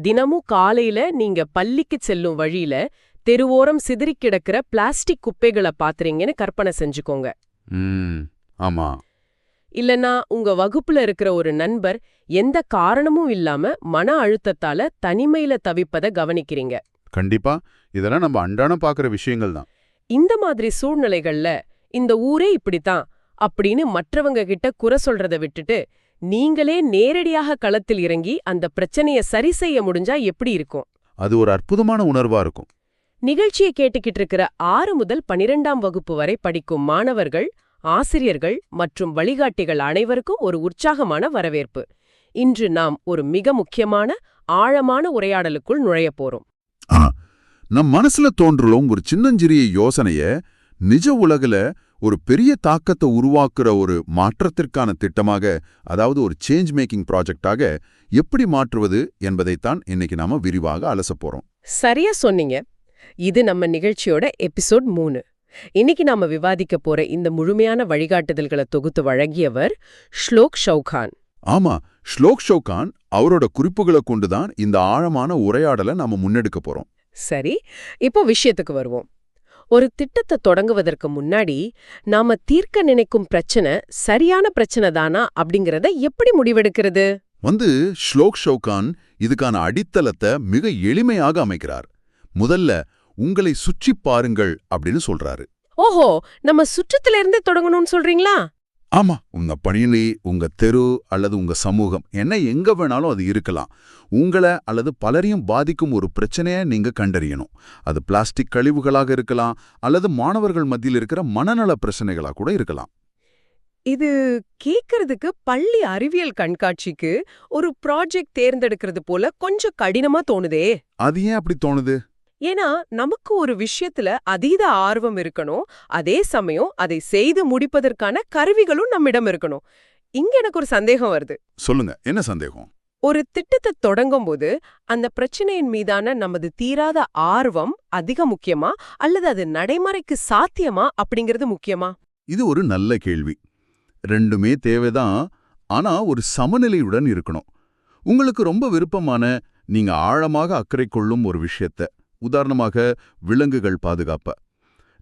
தினமும் காலையில நீங்க பள்ளிக்கு செல்லும் வழியில தெருவோரம் சிதறிக் கிடக்கிற பிளாஸ்டிக் குப்பைகளை பாத்துறீங்கன்னு கற்பனை செஞ்சுக்கோங்க. ஆமா. இல்லனா உங்க வகுப்புல இருக்கிற ஒரு நண்பர் எந்த காரணமும் இல்லாம மன அழுத்தத்தால தனிமையில தவிப்பத கவனிக்கிறீங்க. கண்டிப்பா. இதெல்லாம் நம்ம அன்றாடம் பாக்குற விஷயங்கள் தான். இந்த மாதிரி சூழ்நிலைகள்ல இந்த ஊரே இப்படித்தான் அப்படின்னு மற்றவங்க கிட்ட குறை சொல்றத விட்டுட்டு நீங்களே நேரடியாக களத்தில் இறங்கி அந்த பிரச்சனைய சரி செய்ய முடிஞ்சா எப்படி இருக்கும்? அது ஒரு அற்புதமான உணர்வா இருக்கும். நிகழ்ச்சியை கேட்டுக்கிட்டு இருக்கிற 6 முதல் 12ஆம் வகுப்பு வரை படிக்கும் மாணவர்கள், ஆசிரியர்கள் மற்றும் வழிகாட்டிகள் அனைவருக்கும் ஒரு உற்சாகமான வரவேற்பு. இன்று நாம் ஒரு மிக முக்கியமான ஆழமான உரையாடலுக்குள் நுழைய போறோம். நம் மனசுல தோன்றும் ஒரு சின்னஞ்சிறிய யோசனைய நிஜ உலகுல ஒரு பெரிய தாக்கத்தை உருவாக்குற ஒரு மாற்றத்திற்கான திட்டமாக, அதாவது ஒரு சேஞ்ச் மேக்கிங் ப்ராஜெக்டாக எப்படி மாற்றுவது என்பதைத்தான் இன்னைக்கு நாம விரிவாக அலசப் போறோம். சரியா சொன்னீங்க. இது நம்ம நிகழ்ச்சியோட எபிசோட் 3. இன்னைக்கு நாம விவாதிக்க போற இந்த முழுமையான வழிகாட்டுதல்களை தொகுத்து வழங்கியவர் ஷ்லோக் ஷவுகான். ஆமா, ஷ்லோக் ஷவுகான் அவரோட குறிப்புகளை கொண்டுதான் இந்த ஆழமான உரையாடலை நாம முன்னெடுக்க போறோம். சரி, இப்போ விஷயத்துக்கு வருவோம். ஒரு திட்டத்தை தொடங்குவதற்கு முன்னாடி நாம தீர்க்க நினைக்கும் பிரச்சனை சரியான பிரச்சனை தானா அப்படிங்கறத எப்படி முடிவெடுக்கிறது? ஷ்லோக் ஷவுகான் இதுக்கான அடித்தளத்தை மிக எளிமையாக அமைக்கிறார். முதல்ல உங்களை சுற்றி பாருங்கள் அப்படின்னு சொல்றாரு. ஓஹோ, நம்ம சுற்றத்துல இருந்தே தொடங்கணும்னு சொல்றீங்களா? ஆமா, உங்க பணியிலே, உங்க தெரு அல்லது உங்க சமூகம் என்ன எங்க வேணாலும் அது இருக்கலாம். உங்களை அல்லது பலரையும் பாதிக்கும் ஒரு பிரச்சனையை நீங்க கண்டறியணும். அது பிளாஸ்டிக் கழிவுகளாக இருக்கலாம், அல்லது மாணவர்கள் மத்தியில் இருக்கிற மனநல பிரச்சனைகளா கூட இருக்கலாம். இது கேக்குறதுக்கு பள்ளி அறிவியல் கண்காட்சிக்கு ஒரு ப்ராஜெக்ட் தேர்ந்தெடுக்கிறது போல கொஞ்சம் கடினமா தோணுதே. அது ஏன் அப்படி தோணுது? ஏன்னா நமக்கு ஒரு விஷயத்துல அதீத ஆர்வம் இருக்கணும், அதே சமயம் அதை செய்து முடிப்பதற்கான கருவிகளும் நம்மிடம் இருக்கணும். இங்க எனக்கு ஒரு சந்தேகம் வருது. சொல்லுங்க, என்ன சந்தேகம்? ஒரு திட்டத்தை தொடங்கும்போது அந்த பிரச்சனையின் மீதான நமது தீராத ஆர்வம் அதிக முக்கியமா, அல்லது அது நடைமுறைக்கு சாத்தியமா அப்படிங்கிறது முக்கியமா? இது ஒரு நல்ல கேள்வி. ரெண்டுமே தேவைதான், ஆனா ஒரு சமநிலையுடன் இருக்கணும். உங்களுக்கு ரொம்ப விருப்பமான, நீங்க ஆழமாக அக்கறை கொள்ளும் ஒரு விஷயத்த, உதாரணமாக விலங்குகள் பாதுகாப்ப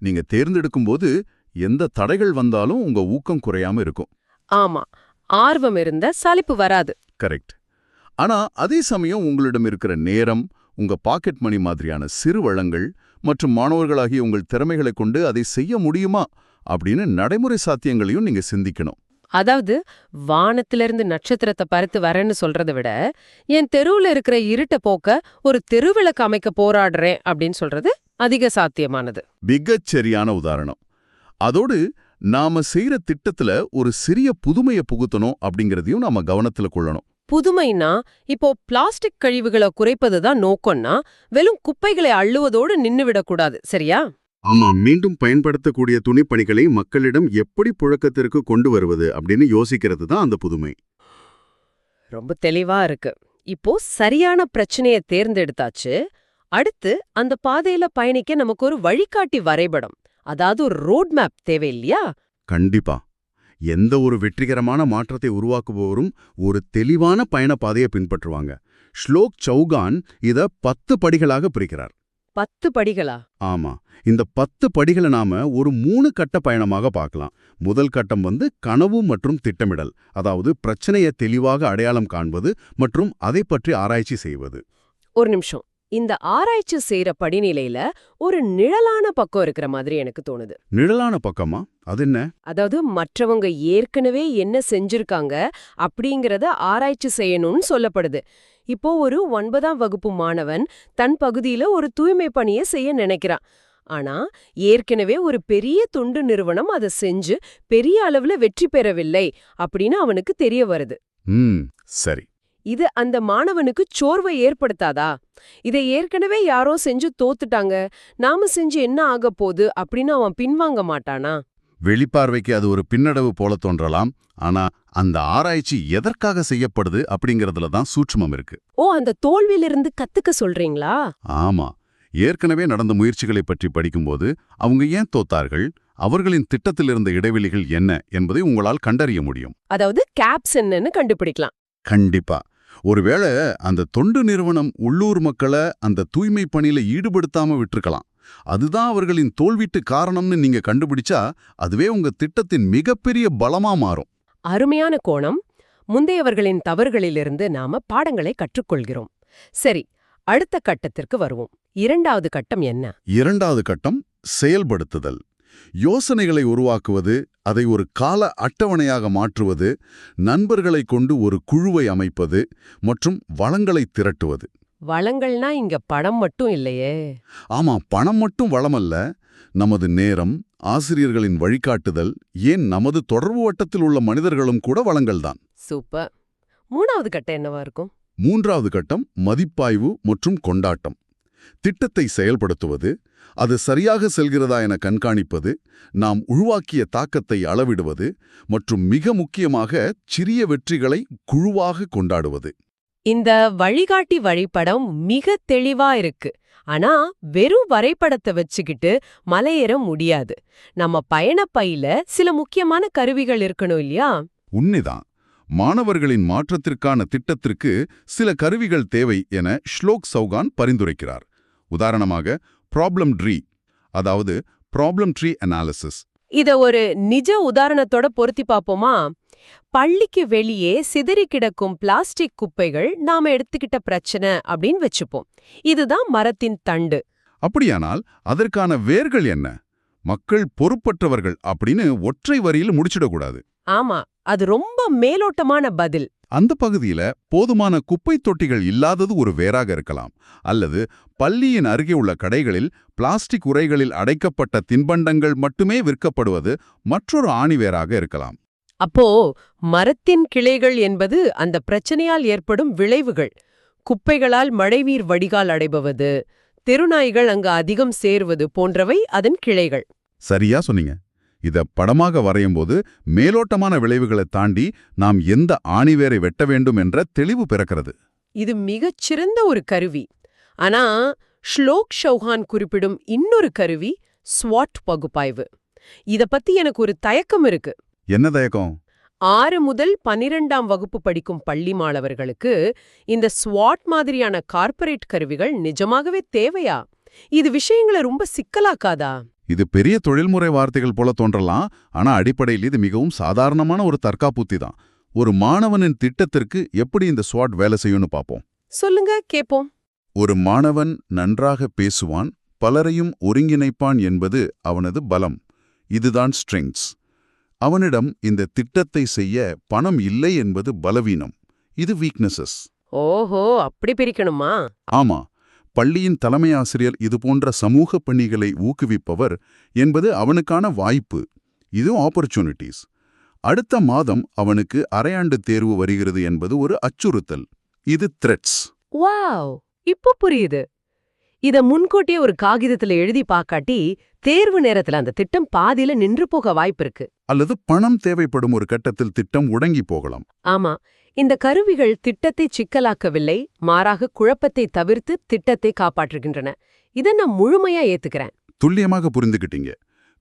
நீங்க தேர்ந்தெடுக்கும்போது எந்த தடைகள் வந்தாலும் உங்க ஊக்கம் குறையாம இருக்கும். ஆமா, ஆர்வம் இருந்த சலிப்பு வராது. கரெக்ட். ஆனா அதே சமயம் உங்களிடம் இருக்கிற நேரம், உங்க பாக்கெட் மணி மாதிரியான சிறு வளங்கள் மற்றும் மாணவர்களாகிய உங்கள் திறமைகளை கொண்டு அதை செய்ய முடியுமா அப்படின்னு நடைமுறை சாத்தியங்களையும் நீங்க சிந்திக்கணும். அதாவது வானத்திலிருந்து நட்சத்திரத்தை பறித்து வரேன்னு சொல்றதை விட, என் தெருவுல இருக்கிற இருட்ட போக்க ஒரு தெருவிளக்கு அமைக்க போராடுறேன் அப்படின்னு சொல்றது அதிக சாத்தியமானது. மிகச் சரியான உதாரணம். அதோடு நாம செய்யற திட்டத்துல ஒரு சிறிய புதுமையை புகுத்தணும் அப்படிங்கறதையும் நாம கவனத்துல கொள்ளணும். புதுமைனா இப்போ பிளாஸ்டிக் கழிவுகளை குறைப்பதுதான் நோக்கம்னா வெறும் குப்பைகளை அள்ளுவதோடு நின்னுவிடக்கூடாது, சரியா? ஆமா, மீண்டும் பயன்படுத்தக்கூடிய துணிப்பணிகளை மக்களிடம் எப்படி புழக்கத்திற்கு கொண்டு வருவது அப்படின்னு யோசிக்கிறது தான் அந்த புதுமை. ரொம்ப தெளிவா இருக்கு. இப்போ சரியான பிரச்சனையை தேர்ந்தெடுத்தாச்சு. அடுத்து அந்த பாதையில பயணிக்க நமக்கு ஒரு வழிகாட்டி வரைபடம், அதாவது ஒரு ரோட் மேப் தேவை இல்லையா? கண்டிப்பா. எந்த ஒரு வெற்றிகரமான மாற்றத்தை உருவாக்குபவரும் ஒரு தெளிவான பயண பாதையை பின்பற்றுவாங்க. ஷ்லோக் சவுகான் இத 10 படிகளாக பிரிக்கிறார். 10 படிகளா? ஆமா, இந்த 10 படிகளை நாம ஒரு 3 கட்ட பயணமாக பார்க்கலாம். முதல் கட்டம் கனவு மற்றும் திட்டமிடல், அதாவது பிரச்சனையை தெளிவாக அடையாளம் காண்பது மற்றும் அதை பற்றி ஆராய்ச்சி செய்வது. ஒரு நிமிஷம், இந்த ஆராய்ச்சி செய்யற படிநிலையில ஒரு நிழலான பக்கம் இருக்கிற மாதிரி எனக்கு தோணுது. நிழலான பக்கமா? அது என்ன? அதாவது மற்றவங்க ஏற்கனவே என்ன செஞ்சிருக்காங்க அப்படிங்கறத ஆராய்ச்சி செய்யணும்னு சொல்லப்படுது. இப்போ ஒரு 9ஆம் வகுப்பு மாணவன் தன் பகுதியில ஒரு தூய்மை பணியை செய்ய நினைக்கிறான். ஆனா ஏற்கனவே ஒரு பெரிய தொண்டு நிறுவனம் அதை செஞ்சு பெரிய அளவுல வெற்றி பெறவில்லை அப்படின்னு அவனுக்கு தெரிய வருது. சரி. இது அந்த மாணவனுக்கு சோர்வை ஏற்படுத்தாதா? இதை ஏற்கனவே யாரோ செஞ்சு தோத்துட்டாங்க, நாம செஞ்சு என்ன ஆக போகுது அப்படின்னு அவன் பின்வாங்க மாட்டானா? வெளிப்பார்வைக்கு அது ஒரு பின்னடைவு போல தோன்றலாம். ஆனா அந்த ஆராய்ச்சி எதற்காக செய்யப்படுது அப்படிங்கறதுல தான் சூட்சுமம் இருக்கு. ஓ, அந்த தோல்வியிலிருந்து கத்துக்க சொல்றீங்களா? ஆமா, ஏற்கனவே நடந்த முயற்சிகளை பற்றி படிக்கும்போது அவங்க ஏன் தோத்தார்கள், அவர்களின் திட்டத்தில் இருந்த இடைவெளிகள் என்ன என்பதை உங்களால் கண்டறிய முடியும். அதாவது கேப்ஸ் என்னன்னு கண்டுபிடிக்கலாம். கண்டிப்பா. ஒருவேளை அந்த தொண்டு நிறுவனம் உள்ளூர் மக்களை அந்த தூய்மை பணியில ஈடுபடுத்தாம விட்டுருக்கலாம். அதுதான் அவர்களின் தோல்விக்கு காரணம்னு நீங்க கண்டுபிடிச்சா அதுவே உங்க திட்டத்தின் மிகப்பெரிய பலமா மாறும். அருமையான கோணம். முந்தையவர்களின் தவறுகளிலிருந்து நாம பாடங்களை கற்றுக்கொள்கிறோம். சரி, அடுத்த கட்டத்திற்கு வருவோம். இரண்டாவது கட்டம் என்ன? இரண்டாவது கட்டம் செயல்படுத்துதல். யோசனைகளை உருவாக்குவது, அதை ஒரு கால அட்டவணையாக மாற்றுவது, நண்பர்களை கொண்டு ஒரு குழுவை அமைப்பது மற்றும் வளங்களை திரட்டுவது. வளங்கள்னா இங்க படம் மட்டும் இல்லையே. ஆமா, பணம் மட்டும் வளமல்ல. நமது நேரம், ஆசிரியர்களின் வழிகாட்டுதல், ஏன் நமது தொடர்பு வட்டத்தில் உள்ள மனிதர்களும் கூட வளங்கள்தான். சூப்பர். மூணாவது கட்டம் என்னவா இருக்கும்? மூன்றாவது கட்டம் மதிப்பாய்வு மற்றும் கொண்டாட்டம். திட்டத்தை செயல்படுத்துவது, அது சரியாக செல்கிறதா என கண்காணிப்பது, நாம் உருவாக்கிய தாக்கத்தை அளவிடுவது மற்றும் மிக முக்கியமாக சிறிய வெற்றிகளை குழுவாக கொண்டாடுவது. இந்த வழிகாட்டி வழிபடம் மிக தெளிவா இருக்கு. ஆனா வெறும் வரைபடத்தை வச்சுக்கிட்டு மலையேற முடியாது. நம்ம பயணப்பையில சில முக்கியமான கருவிகள் இருக்கணும் இல்லையா? உண்மைதான். மாணவர்களின் மாற்றத்திற்கான திட்டத்திற்கு சில கருவிகள் தேவை என ஷ்லோக் சௌகான் பரிந்துரைக்கிறார். உதாரணமாக ப்ராப்ளம் ட்ரீ, அதாவது ப்ராப்ளம் ட்ரீ அனாலிசிஸ். இத ஒரு நிஜ உதாரணத்தோட பொருத்தி பார்ப்போமா? பள்ளிக்கு வெளியே சிதறி கிடக்கும் பிளாஸ்டிக் குப்பைகள் நாம எடுத்துக்கிட்ட பிரச்சனை அப்படின்னு வச்சுப்போம். இதுதான் மரத்தின் தண்டு. அப்படியானால் அதற்கான வேர்கள் என்ன? மக்கள் பொறுப்பற்றவர்கள் அப்படின்னு ஒற்றை வரியில் முடிச்சிடக்கூடாது. ஆமா, அது ரொம்ப மேலோட்டமான பதில். அந்த பகுதியில போதுமான குப்பை தொட்டிகள் இல்லாதது ஒரு வேறாக இருக்கலாம். அல்லது பள்ளியின் அருகே உள்ள கடைகளில் பிளாஸ்டிக் உரைகளில் அடைக்கப்பட்ட தின்பண்டங்கள் மட்டுமே விற்கப்படுவது மற்றொரு ஆணிவேராக இருக்கலாம். அப்போ மரத்தின் கிளைகள் என்பது அந்த பிரச்சனையால் ஏற்படும் விளைவுகள். குப்பைகளால் மழைநீர் வடிகால் அடைபவது, தெருநாய்கள் அங்கு அதிகம் சேர்வது போன்றவை அதன் கிளைகள். சரியா சொன்னீங்க. இத படமாக வரையும்போது மேலோட்டமான விளைவுகளை தாண்டி நாம் எந்த ஆணிவேரை வெட்ட வேண்டும் என்ற தெளிவு பிறக்கிறது. இது மிகச் சிறந்த ஒரு கருவி. ஆனா ஷ்லோக் சௌஹான் குறிப்பிடும் இன்னொரு கருவி ஸ்வாட் பகுப்பாய்வு. இத பத்தி எனக்கு ஒரு தயக்கம் இருக்கு. என்ன தயக்கம்? 6 முதல் 12ஆம் வகுப்பு படிக்கும் பள்ளி மாணவர்களுக்கு இந்த ஸ்வாட் மாதிரியான கார்ப்பரேட் கருவிகள் நிஜமாகவே தேவையா? இது விஷயங்களை ரொம்ப சிக்கலாக்காதா? இது பெரிய தொழில்முறை வார்த்தைகள் போல தோன்றலாம். ஆனா அடிப்படையில் இது மிகவும் சாதாரணமான ஒரு தற்காப்புத்தி தான். ஒரு மாணவனின் திட்டத்திற்கு எப்படி இந்த ஸ்வாட் வேலை செய்யும்னு பார்ப்போம். சொல்லுங்க, கேப்போம். ஒரு மாணவன் நன்றாக பேசுவான், பலரையும் ஒருங்கிணைப்பான் என்பது அவனது பலம். இதுதான் ஸ்ட்ரெங்த்ஸ். அவனிடம் இந்த திட்டத்தை செய்ய பணம் இல்லை என்பது பலவீனம். இது வீக்னஸஸ். ஓஹோ, அப்படி பிரிக்கணுமா? ஆமா, பள்ளியின் தலைமை ஆசிரியர் இதுபோன்ற சமூக பணிகளை ஊக்குவிப்பவர் என்பது அவனுக்கான வாய்ப்பு. இது ஆப்பர்ச்சுனிட்டிஸ். அடுத்த மாதம் அவனுக்கு அரையாண்டு தேர்வு வருகிறது என்பது ஒரு அச்சுறுத்தல். இது த்ரெட்ஸ். வாவ், இப்போ புரியுது. இத முன்கூட்டியே ஒரு காகிதத்துல எழுதி பாக்காட்டி தேர்வு நேரத்துல அந்த திட்டம் பாதியில நின்று போக வாய்ப்பிருக்கு. அல்லது பணம் தேவைப்படும் ஒரு கட்டத்தில் திட்டம் உடங்கி போகலாம். ஆமா, இந்த கருவிகள் திட்டத்தை சிக்கலாக்கவில்லை, மாறாக குழப்பத்தை தவிர்த்து திட்டத்தை காப்பாற்றுகின்றன. இதை நான் முழுமையா ஏத்துக்கிறேன். துல்லியமாக புரிந்துகிட்டீங்க.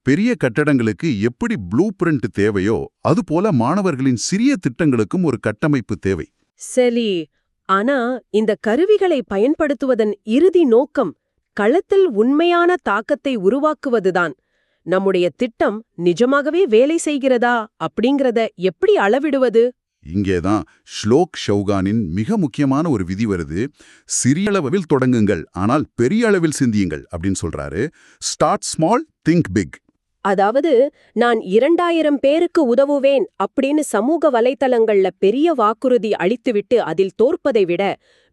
பெரிய கட்டடங்களுக்கு எப்படி ப்ளூ பிரிண்ட் தேவையோ அதுபோல மாணவர்களின் சிறிய திட்டங்களுக்கும் ஒரு கட்டமைப்பு தேவை. சரி, ஆனா இந்த கருவிகளை பயன்படுத்துவதன் இறுதி நோக்கம் களத்தில் உண்மையான தாக்கத்தை உருவாக்குவதுதான். நம்முடைய திட்டம் நிஜமாகவே வேலை செய்கிறதா அப்படிங்கறத எப்படி அளவிடுவது? இங்கேதான் ஷ்லோக் சௌகானின் மிக முக்கியமான ஒரு விதி வருது. சிறிய அளவில் தொடங்குங்கள், ஆனால் பெரிய அளவில் சிந்தியுங்கள் அப்படின்னு சொல்றாரு. Start small, think big. அதாவது, நான் 2000 பேருக்கு உதவுவேன் அப்படின்னு சமூக வலைத்தளங்கள்ல பெரிய வாக்குறுதி அளித்துவிட்டு அதில் தோற்பதை விட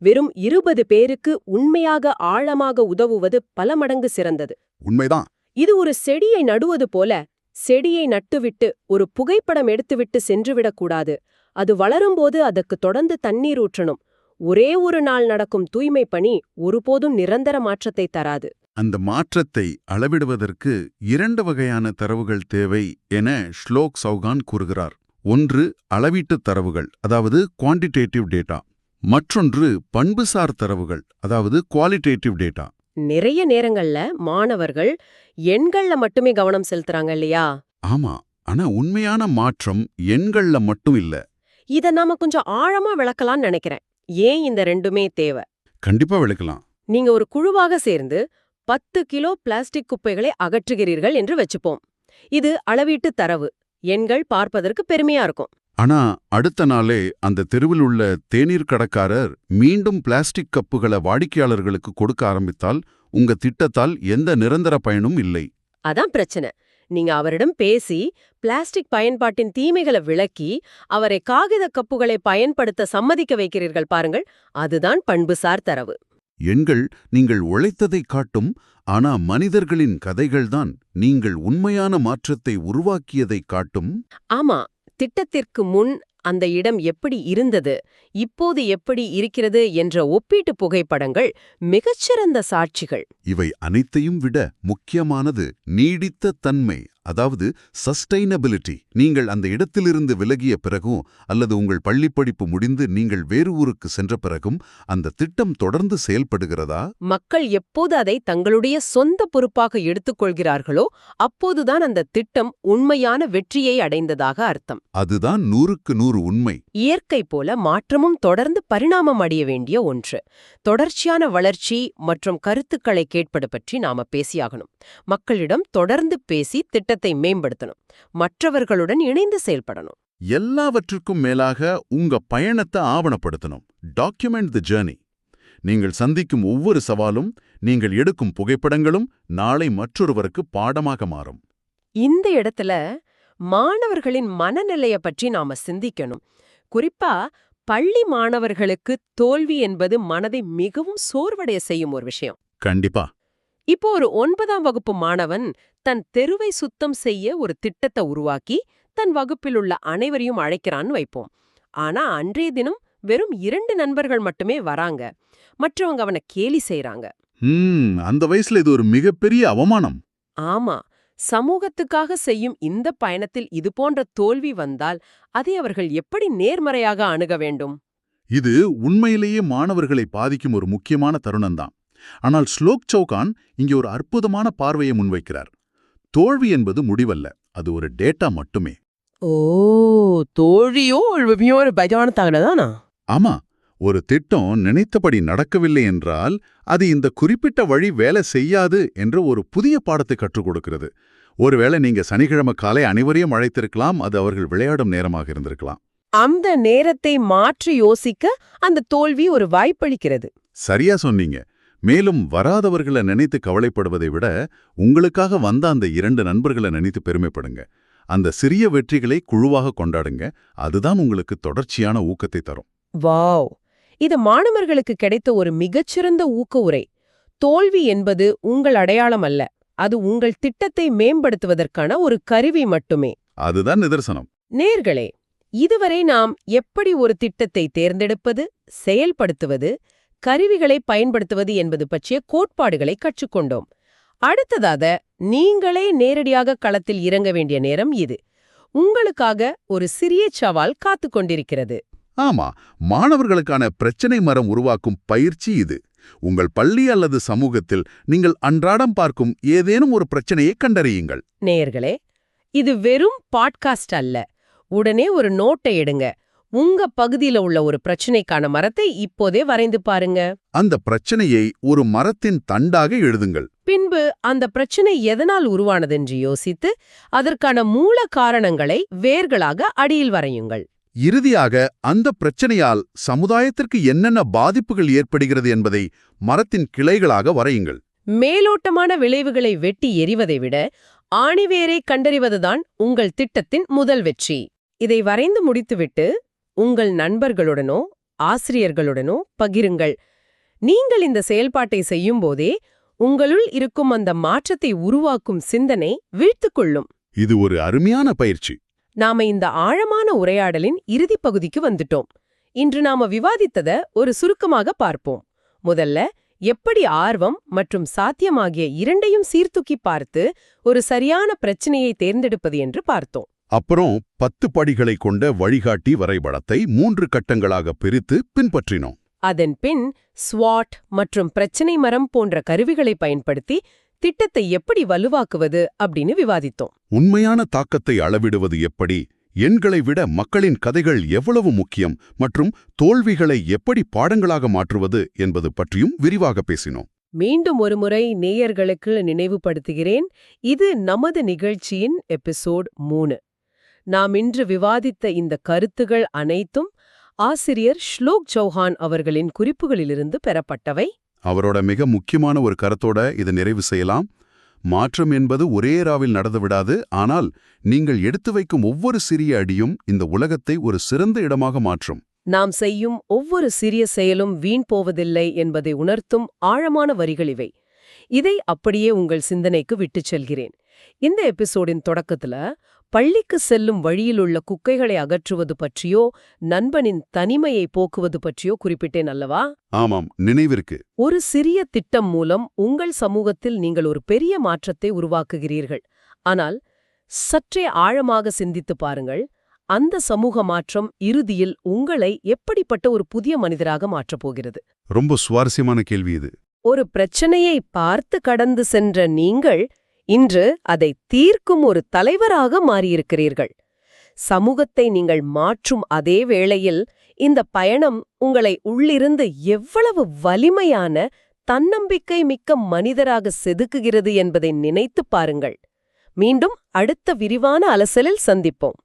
வெறும் 20 பேருக்கு உண்மையாக ஆழமாக உதவுவது பல மடங்கு சிறந்தது. உண்மைதான். இது ஒரு செடியை நடுவது போல. செடியை நட்டுவிட்டு ஒரு புகைப்படம் எடுத்துவிட்டு சென்றுவிடக்கூடாது. அது வளரும்போது அதற்கு தொடர்ந்து தண்ணீர் ஊற்றணும். ஒரே ஒரு நாள் நடக்கும் தூய்மை பணி ஒருபோதும் நிரந்தர மாற்றத்தை தராது. அந்த மாற்றத்தை அளவிடுவதற்கு 2 வகையான தரவுகள் தேவை என ஷ்லோக் சௌகான் கூறுகிறார். ஒன்று அளவீட்டு தரவுகள், அதாவது குவான்டிடேட்டிவ் டேட்டா. மற்றொன்று பண்புசார் தரவுகள், அதாவது குவாலிட்டேட்டிவ் டேட்டா. நிறைய நேரங்கள்ல மாணவர்கள் எண்கள்ல மட்டுமே கவனம் செலுத்துறாங்க இல்லையா? ஆமா, ஆனா உண்மையான மாற்றம் எண்கள்ல மட்டும் இல்ல. இத நாம கொஞ்சம் ஆழமா விளக்கலாம்னு நினைக்கிறேன். ஏன் இந்த ரெண்டுமே தேவை? கண்டிப்பா விளக்கலாம். நீங்க ஒரு குழுவாக சேர்ந்து 10 கிலோ பிளாஸ்டிக் குப்பைகளை அகற்றுகிறீர்கள் என்று வச்சுப்போம். இது அளவீட்டு தரவு. எண்கள் பார்ப்பதற்கு பெருமையா இருக்கும். ஆனா அடுத்த நாளே அந்த தெருவில் உள்ள தேநீர் கடைக்காரர் மீண்டும் பிளாஸ்டிக் கப்புகளை வாடிக்கையாளர்களுக்கு கொடுக்க ஆரம்பித்தால் உங்க திட்டத்தால் எந்த நிரந்தர பயனும் இல்லை. அதான் பிரச்சனை. நீங்க அவரிடம் பேசி பிளாஸ்டிக் பயன்பாட்டின் தீமைகளை விளக்கி அவரை காகித கப்புகளை பயன்படுத்த சம்மதிக்க வைக்கிறீர்கள் பாருங்கள், அதுதான் பண்புசார் தரவு. எண்கள் நீங்கள் உழைத்ததை காட்டும், ஆனா மனிதர்களின் கதைகள்தான் நீங்கள் உண்மையான மாற்றத்தை உருவாக்கியதை காட்டும். ஆமா, திட்டத்திற்கு முன் அந்த இடம் எப்படி இருந்தது, இப்போது எப்படி இருக்கிறது என்ற ஒப்பீட்டு புகைப்படங்கள் மிகச்சிறந்த சாட்சிகள். இவை அனைத்தையும் விட முக்கியமானது நீடித்த தன்மை, அதாவது சஸ்டைனபிலிட்டி. நீங்கள் அந்த இடத்திலிருந்து விலகிய பிறகும் அல்லது உங்கள் பள்ளிப்படிப்பு முடிந்து நீங்கள் வேறு ஊருக்கு சென்ற பிறகும் அந்த திட்டம் தொடர்ந்து செயல்படுகிறதா? மக்கள் எப்போது அதை தங்களுடைய சொந்த பொறுப்பாக எடுத்துக்கொள்கிறார்களோ அப்போதுதான் அந்த திட்டம் உண்மையான வெற்றியை அடைந்ததாக அர்த்தம். அதுதான் 100க்கு 100 உண்மை. இயற்கை போல மாற்றமும் தொடர்ந்து பரிணாமம் அடைய வேண்டிய ஒன்று. தொடர்ச்சியான வளர்ச்சி மற்றும் கருத்துக்களை கேட்பது பற்றி நாம பேசியாகணும். மக்களிடம் தொடர்ந்து பேசி திட்டத்தை மேம்படுத்தணும். மற்றவர்களுடன் இணைந்து செயல்படணும். எல்லாவற்றுக்கும் மேலாக உங்க பயணத்தை ஆவணப்படுத்தணும். டாக்குமெண்ட் தி ஜர்னி. நீங்கள் சந்திக்கும் ஒவ்வொரு சவாலும், நீங்கள் எடுக்கும் புகைப்படங்களும் நாளை மற்றொருவருக்கு பாடமாக மாறும். இந்த இடத்துல மாணவர்களின் மனநிலைய பற்றி நாம சிந்திக்கணும். குறிப்பா பள்ளி மாணவர்களுக்கு தோல்வி என்பது மனதை மிகவும் சோர்வடைய செய்யும் ஒரு விஷயம். கண்டிப்பா. இப்போ ஒரு 9ஆம் வகுப்பு மாணவன் தன் தெருவை சுத்தம் செய்ய ஒரு திட்டத்தை உருவாக்கி தன் வகுப்பில் உள்ள அனைவரையும் அழைக்கிறான்னு வைப்போம். ஆனா அன்றைய தினம் வெறும் 2 நண்பர்கள் மட்டுமே வராங்க. மற்றவங்க அவனை கேலி செய்றாங்க. அந்த வயசுல இது ஒரு மிகப்பெரிய அவமானம். ஆமா, சமூகத்துக்காக செய்யும் இந்த பயணத்தில் இது போன்ற தோல்வி வந்தால் அதை அவர்கள் எப்படி நேர்மறையாக அணுக வேண்டும்? இது உண்மையிலேயே மாணவர்களை பாதிக்கும் ஒரு முக்கியமான தருணம்தான். ஆனால் ஸ்லோக் சௌகான் இங்கே ஒரு அற்புதமான பார்வையை முன்வைக்கிறார். தோல்வி என்பது முடிவல்ல, அது ஒரு டேட்டா மட்டுமே. ஓ, தோல்வியோ ஒரு பயமான தகவல்தானா? ஆமா, ஒரு திட்டம் நினைத்தபடி நடக்கவில்லை என்றால் அது இந்த குறிப்பிட்ட வழி வேலை செய்யாது என்ற ஒரு புதிய பாடத்தை கற்றுக் கொடுக்கிறது. ஒருவேளை நீங்க சனிக்கிழமை காலை அனைவரையும் அழைத்திருக்கலாம், அது அவர்கள் விளையாடும் நேரமாக இருந்திருக்கலாம். அந்த நேரத்தை மாற்றி யோசிக்க அந்த தோல்வி ஒரு வாய்ப்பளிக்கிறது. சரியா சொன்னீங்க. மேலும் வராதவர்களை நினைத்து கவலைப்படுவதை விட உங்களுக்காக வந்த அந்த 2 நண்பர்களை நினைத்து பெருமைப்படுங்க. அந்த சிறிய வெற்றிகளை குழுவாக கொண்டாடுங்க. அதுதான் உங்களுக்கு தொடர்ச்சியான ஊக்கத்தை தரும். வாவ், இது மாணவர்களுக்கு கிடைத்த ஒரு மிகச்சிறந்த ஊக்க உரை. தோல்வி என்பது உங்கள் அடையாளம் அல்ல, அது உங்கள் திட்டத்தை மேம்படுத்துவதற்கான ஒரு கருவி மட்டுமே. அதுதான் நிதர்சனம். நேர்களே, இதுவரை நாம் எப்படி ஒரு திட்டத்தை தேர்ந்தெடுப்பது, செயல்படுத்துவது, கருவிகளை பயன்படுத்துவது என்பது பற்றிய கோட்பாடுகளை கற்றுக்கொண்டோம். அடுத்ததாக நீங்களே நேரடியாக களத்தில் இறங்க வேண்டிய நேரம் இது. உங்களுக்காக ஒரு சிறிய சவால் காத்துக் கொண்டிருக்கிறது. ஆமா, மாணவர்களுக்கான பிரச்சனை மரம் உருவாக்கும் பயிற்சி இது. உங்கள் பள்ளி அல்லது சமூகத்தில் நீங்கள் அன்றாடம் பார்க்கும் ஏதேனும் ஒரு பிரச்சனையை கண்டறியுங்கள். நேயர்களே, இது வெறும் பாட்காஸ்ட் அல்ல. உடனே ஒரு நோட்டை எடுங்க. உங்க பகுதியில உள்ள ஒரு பிரச்சனைக்கான மரத்தை இப்போதே வரைந்து பாருங்க. அந்த பிரச்சனையை ஒரு மரத்தின் தண்டாக எழுதுங்கள். பின்பு அந்த பிரச்சனை எதனால் உருவானதென்று யோசித்து அதற்கான மூல காரணங்களை வேர்களாக அடியில் வரையுங்கள். இறுதியாக அந்த பிரச்சனையால் சமுதாயத்திற்கு என்னென்ன பாதிப்புகள் ஏற்படுகிறது என்பதை மரத்தின் கிளைகளாக வரையுங்கள். மேலோட்டமான விளைவுகளை வெட்டி எறிவதை விட ஆணிவேரை கண்டறிவதுதான் உங்கள் திட்டத்தின் முதல் வெற்றி. இதை வரைந்து முடித்துவிட்டு உங்கள் நண்பர்களுடனோ ஆசிரியர்களுடனோ பகிருங்கள். நீங்கள் இந்த செயல்பாட்டை செய்யும்போதே உங்களுள் இருக்கும் அந்த மாற்றத்தை உருவாக்கும் சிந்தனை வீழ்த்துக்கொள்ளும். இது ஒரு அருமையான பயிற்சி. நாம இந்த ஆழமான உரையாடலின் இறுதிப் பகுதிக்கு வந்துட்டோம். இன்று நாம விவாதித்தத ஒரு சுருக்கமாக பார்ப்போம். முதல்ல எப்படி ஆர்வம் மற்றும் சாத்தியமாகிய இரண்டையும் சீர்தூக்கி பார்த்து ஒரு சரியான பிரச்சனையை தேர்ந்தெடுப்பது என்று பார்த்தோம். அப்புறம் 10 படிகளை கொண்ட வழிகாட்டி வரைபடத்தை 3 கட்டங்களாக பிரித்து பின்பற்றினோம். அதன் பின் ஸ்வாட் மற்றும் பிரச்சனை மரம் போன்ற கருவிகளை பயன்படுத்தி திட்டத்தை எப்படி வலுவாக்குவது அப்படின்னு விவாதித்தோம். உண்மையான தாக்கத்தை அளவிடுவது எப்படி, எண்களை விட மக்களின் கதைகள் எவ்வளவு முக்கியம் மற்றும் தோல்விகளை எப்படி பாடங்களாக மாற்றுவது என்பது பற்றியும் விரிவாக பேசினோம். மீண்டும் ஒருமுறை நேயர்களுக்கு நினைவுபடுத்துகிறேன், இது நமது நிகழ்ச்சியின் எபிசோட் 3. நாம் இன்று விவாதித்த இந்த கருத்துகள் அனைத்தும் ஆசிரியர் ஷ்லோக் சௌஹான் அவர்களின் குறிப்புகளிலிருந்து பெறப்பட்டவை. அவரோட மிக முக்கியமான ஒரு கருத்தோட இதை நிறைவு செய்யலாம். மாற்றம் என்பது ஒரே ராவில் நடந்துவிடாது, ஆனால் நீங்கள் எடுத்து வைக்கும் ஒவ்வொரு சிறிய அடியும் இந்த உலகத்தை ஒரு சிறந்த இடமாக மாற்றும். நாம் செய்யும் ஒவ்வொரு சிறிய செயலும் வீண் போவதில்லை என்பதை உணர்த்தும் ஆழமான வரிகள் இவை. இதை அப்படியே உங்கள் சிந்தனைக்கு விட்டுச் செல்கிறேன். இந்த எபிசோடின் தொடக்கத்துல பள்ளிக்கு செல்லும் வழியிலுள்ள குக்கைகளை அகற்றுவது பற்றியோ நண்பனின் தனிமையை போக்குவது பற்றியோ குறிப்பிட்டேன் அல்லவா? ஆமாம், நினைவிற்கு. ஒரு சிறிய திட்டம் மூலம் உங்கள் சமூகத்தில் நீங்கள் ஒரு பெரிய மாற்றத்தை உருவாக்குகிறீர்கள். ஆனால் சற்றே ஆழமாக சிந்தித்து பாருங்கள், அந்த சமூக மாற்றம் இறுதியில் உங்களை எப்படிப்பட்ட ஒரு புதிய மனிதராக மாற்றப் போகிறது? ரொம்ப சுவாரஸ்யமான கேள்வி இது. ஒரு பிரச்சனையை பார்த்து கடந்து சென்ற நீங்கள் இன்று அதை தீர்க்கும் ஒரு தலைவராக மாறியிருக்கிறீர்கள். சமூகத்தை நீங்கள் மாற்றும் அதே வேளையில் இந்த பயணம் உங்களை உள்ளிருந்து எவ்வளவு வலிமையான, தன்னம்பிக்கை மிக்க மனிதராக செதுக்குகிறது என்பதை நினைத்துப் பாருங்கள். மீண்டும் அடுத்த விரிவான அலசலில் சந்திப்போம்.